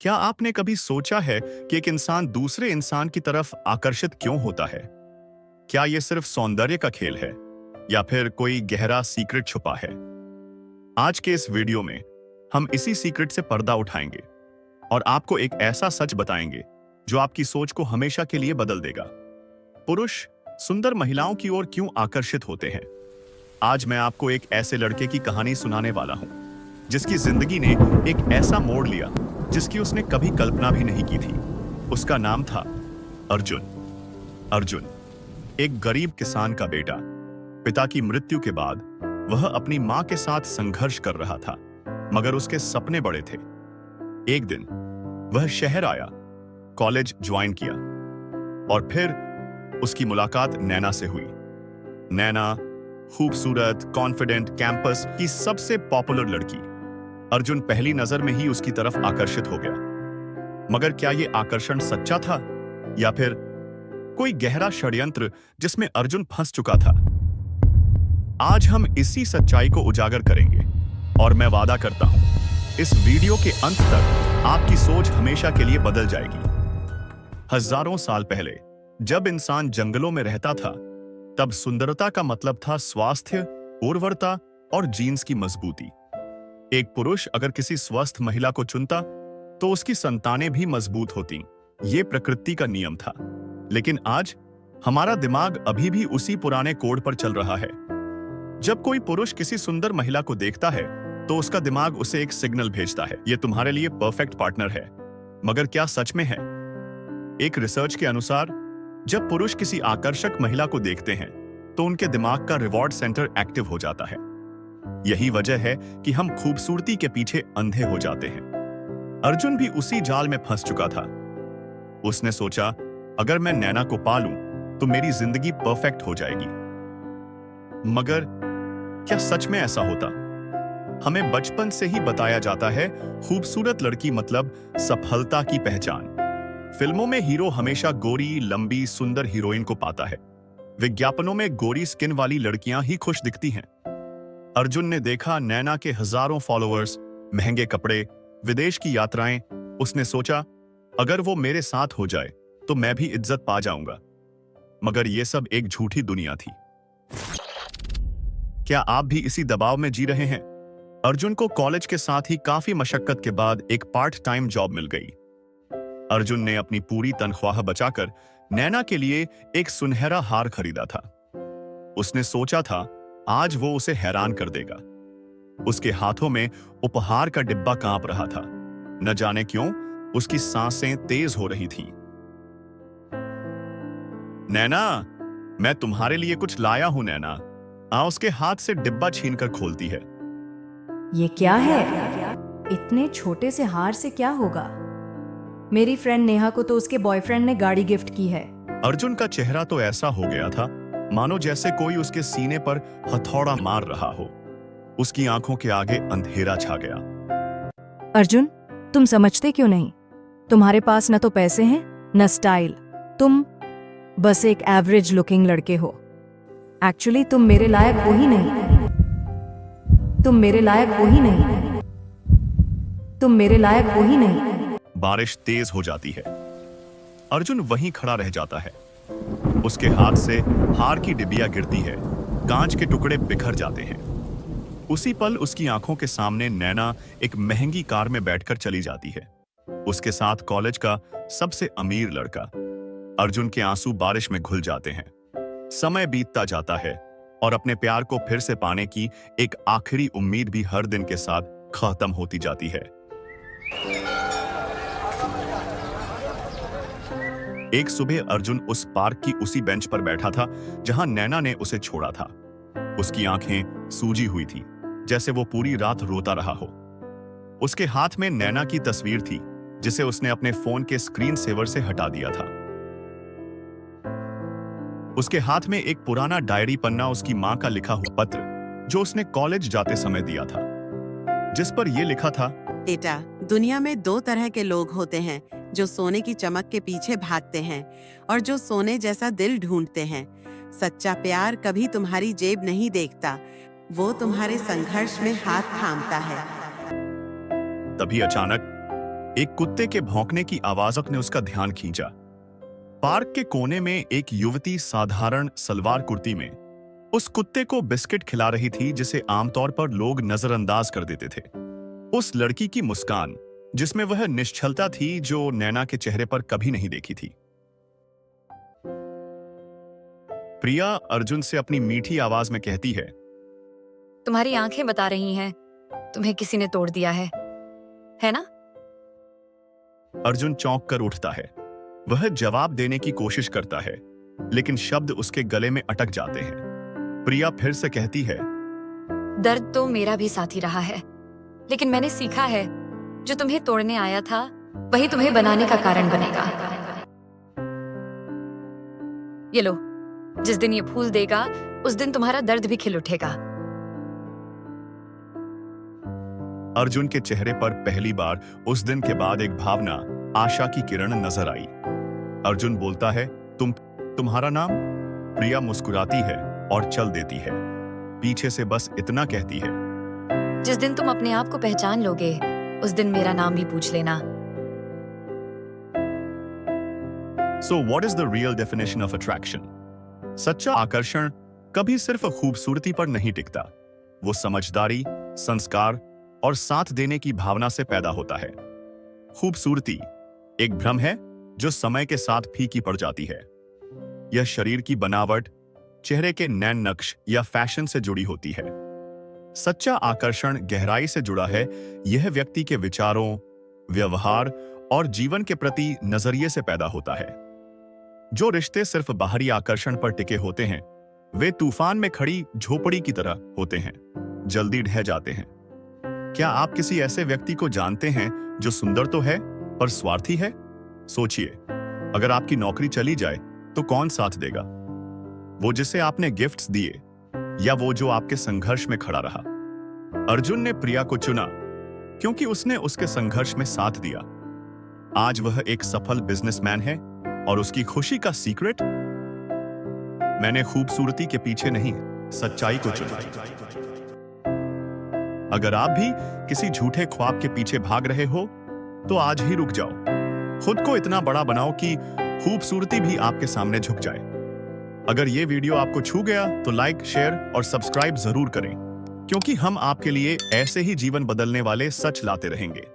क्या आपने कभी सोचा है कि एक इंसान दूसरे इंसान की तरफ आकर्षित क्यों होता है? क्या यह सिर्फ सौंदर्य का खेल है या फिर कोई गहरा सीक्रेट छुपा है? आज के इस वीडियो में हम इसी सीक्रेट से पर्दा उठाएंगे और आपको एक ऐसा सच बताएंगे जो आपकी सोच को हमेशा के लिए बदल देगा। पुरुष सुंदर महिलाओं की ओर क्यों आकर्षित होते हैं? आज मैं आपको एक ऐसे लड़के की कहानी सुनाने वाला हूं जिसकी जिंदगी ने एक ऐसा मोड़ लिया जिसकी उसने कभी कल्पना भी नहीं की थी। उसका नाम था अर्जुन। अर्जुन एक गरीब किसान का बेटा। पिता की मृत्यु के बाद वह अपनी मां के साथ संघर्ष कर रहा था, मगर उसके सपने बड़े थे। एक दिन वह शहर आया, कॉलेज ज्वाइन किया और फिर उसकी मुलाकात नैना से हुई। नैना खूबसूरत, कॉन्फिडेंट, कैंपस की सबसे पॉपुलर लड़की। अर्जुन पहली नजर में ही उसकी तरफ आकर्षित हो गया। मगर क्या यह आकर्षण सच्चा था या फिर कोई गहरा षड्यंत्र जिसमें अर्जुन फंस चुका था? आज हम इसी सच्चाई को उजागर करेंगे और मैं वादा करता हूं, इस वीडियो के अंत तक आपकी सोच हमेशा के लिए बदल जाएगी। हजारों साल पहले जब इंसान जंगलों में रहता था, तब सुंदरता का मतलब था स्वास्थ्य, उर्वरता और जीन्स की मजबूती। एक पुरुष अगर किसी स्वस्थ महिला को चुनता तो उसकी संतानें भी मजबूत होती। यह प्रकृति का नियम था। लेकिन आज हमारा दिमाग अभी भी उसी पुराने कोड पर चल रहा है। जब कोई पुरुष किसी सुंदर महिला को देखता है तो उसका दिमाग उसे एक सिग्नल भेजता है, यह तुम्हारे लिए परफेक्ट पार्टनर है। मगर क्या सच में है? एक रिसर्च के अनुसार जब पुरुष किसी आकर्षक महिला को देखते हैं तो उनके दिमाग का रिवॉर्ड सेंटर एक्टिव हो जाता है। यही वजह है कि हम खूबसूरती के पीछे अंधे हो जाते हैं। अर्जुन भी उसी जाल में फंस चुका था। उसने सोचा, अगर मैं नैना को पा लूं तो मेरी जिंदगी परफेक्ट हो जाएगी। मगर क्या सच में ऐसा होता? हमें बचपन से ही बताया जाता है, खूबसूरत लड़की मतलब सफलता की पहचान। फिल्मों में हीरो हमेशा गोरी, लंबी, सुंदर हीरोइन को पाता है। विज्ञापनों में गोरी स्किन वाली लड़कियां ही खुश दिखती हैं। अर्जुन ने देखा नैना के हजारों फॉलोअर्स, महंगे कपड़े, विदेश की यात्राएं। उसने सोचा, अगर वो मेरे साथ हो जाए तो मैं भी इज्जत पा जाऊंगा। मगर यह सब एक झूठी दुनिया थी। क्या आप भी इसी दबाव में जी रहे हैं? अर्जुन को कॉलेज के साथ ही काफी मशक्कत के बाद एक पार्ट टाइम जॉब मिल गई। अर्जुन ने अपनी पूरी तनख्वाह बचाकर नैना के लिए एक सुनहरा हार खरीदा था। उसने सोचा था आज वो उसे हैरान कर देगा। उसके हाथों में उपहार का डिब्बा कांप रहा था। न जाने क्यों उसकी सांसें तेज हो रही थीं। नैना, मैं तुम्हारे लिए कुछ लाया हूं नैना। उसके हाथ से डिब्बा छीनकर खोलती है। ये क्या है? इतने छोटे से हार से क्या होगा? मेरी फ्रेंड नेहा को तो उसके बॉयफ्रेंड ने गाड़ी गिफ्ट की है। अर्जुन का चेहरा तो ऐसा हो गया था मानो जैसे कोई उसके सीने पर हथौड़ा मार रहा हो। उसकी आंखों के आगे अंधेरा छा गया। अर्जुन, तुम समझते क्यों नहीं? तुम्हारे पास न तो पैसे हैं न स्टाइल। तुम बस एक एवरेज लुकिंग लड़के हो। एक्चुअली तुम मेरे लायक हो ही नहीं। तुम मेरे लायक हो ही नहीं। तुम मेरे लायक हो ही नहीं। बारिश तेज हो जाती है। अर्जुन वहीं खड़ा रह जाता है। उसके हाथ से हार की डिबिया गिरती है, कांच के टुकड़े बिखर जाते हैं। उसी पल उसकी आंखों के सामने नैना एक महंगी कार में बैठकर चली जाती है, उसके साथ कॉलेज का सबसे अमीर लड़का। अर्जुन के आंसू बारिश में घुल जाते हैं। समय बीतता जाता है और अपने प्यार को फिर से पाने की एक आखिरी उम्मीद भी हर दिन के साथ खत्म होती जाती है। एक सुबह अर्जुन उस पार्क की उसी बेंच पर बैठा था जहां नैना ने उसे छोड़ा था। उसकी आंखें सूजी हुई थी, जैसे वो पूरी रात रोता रहा हो। उसके हाथ में नैना की तस्वीर थी जिसे उसने अपने फोन के स्क्रीन सेवर से हटा दिया था। उसके हाथ में एक पुराना डायरी पन्ना, उसकी मां का लिखा हुआ पत्र जो उसने कॉलेज जाते समय दिया था, जिस पर यह लिखा था, बेटा, दुनिया में दो तरह के लोग होते हैं, जो सोने की चमक के पीछे भागते हैं और जो सोने जैसा दिल ढूंढते हैं। सच्चा प्यार कभी तुम्हारी जेब नहीं देखता, वो तुम्हारे संघर्ष में हाथ थामता है। तभी अचानक एक कुत्ते के भौंकने की आवाज ने उसका ध्यान खींचा। पार्क के कोने में एक युवती साधारण सलवार कुर्ती में उस कुत्ते को बिस्किट खिला रही थी जिसे आमतौर पर लोग नजरअंदाज कर देते थे। उस लड़की की मुस्कान, जिसमें वह निश्चलता थी जो नैना के चेहरे पर कभी नहीं देखी थी। प्रिया अर्जुन से अपनी मीठी आवाज में कहती है, तुम्हारी आंखें बता रही हैं, तुम्हें किसी ने तोड़ दिया है ना? अर्जुन चौंक कर उठता है। वह जवाब देने की कोशिश करता है, लेकिन शब्द उसके गले में अटक जाते हैं। प्रिया फिर से कहती है, दर्द तो मेरा भी साथी रहा है, लेकिन मैंने सीखा है जो तुम्हें तोड़ने आया था वही तुम्हें बनाने का कारण बनेगा। ये लो, जिस दिन ये फूल देगा उस दिन तुम्हारा दर्द भी खिल उठेगा। अर्जुन के चेहरे पर पहली बार उस दिन के बाद एक भावना, आशा की किरण नजर आई। अर्जुन बोलता है, तुम्हारा नाम? प्रिया मुस्कुराती है और चल देती है। पीछे से बस इतना कहती है, जिस दिन तुम अपने आप को पहचान लोगे उस दिन मेरा नाम भी पूछ लेना। So what is the real definition of attraction? सच्चा आकर्षण कभी सिर्फ खूबसूरती पर नहीं टिकता। वो समझदारी, संस्कार और साथ देने की भावना से पैदा होता है। खूबसूरती एक भ्रम है जो समय के साथ फीकी पड़ जाती है। यह शरीर की बनावट, चेहरे के नैन नक्श या फैशन से जुड़ी होती है। सच्चा आकर्षण गहराई से जुड़ा है। यह व्यक्ति के विचारों, व्यवहार और जीवन के प्रति नजरिए से पैदा होता है। जो रिश्ते सिर्फ बाहरी आकर्षण पर टिके होते हैं, वे तूफान में खड़ी झोपड़ी की तरह होते हैं, जल्दी ढह जाते हैं। क्या आप किसी ऐसे व्यक्ति को जानते हैं जो सुंदर तो है पर स्वार्थी है? सोचिए, अगर आपकी नौकरी चली जाए तो कौन साथ देगा? वो जिसे आपने गिफ्ट्स दिए या वो जो आपके संघर्ष में खड़ा रहा? अर्जुन ने प्रिया को चुना क्योंकि उसने उसके संघर्ष में साथ दिया। आज वह एक सफल बिजनेसमैन है और उसकी खुशी का सीक्रेट, मैंने खूबसूरती के पीछे नहीं, सच्चाई को चुना। अगर आप भी किसी झूठे ख्वाब के पीछे भाग रहे हो तो आज ही रुक जाओ। खुद को इतना बड़ा बनाओ कि खूबसूरती भी आपके सामने झुक जाए। अगर ये वीडियो आपको छू गया तो लाइक, शेयर और सब्सक्राइब जरूर करें, क्योंकि हम आपके लिए ऐसे ही जीवन बदलने वाले सच लाते रहेंगे।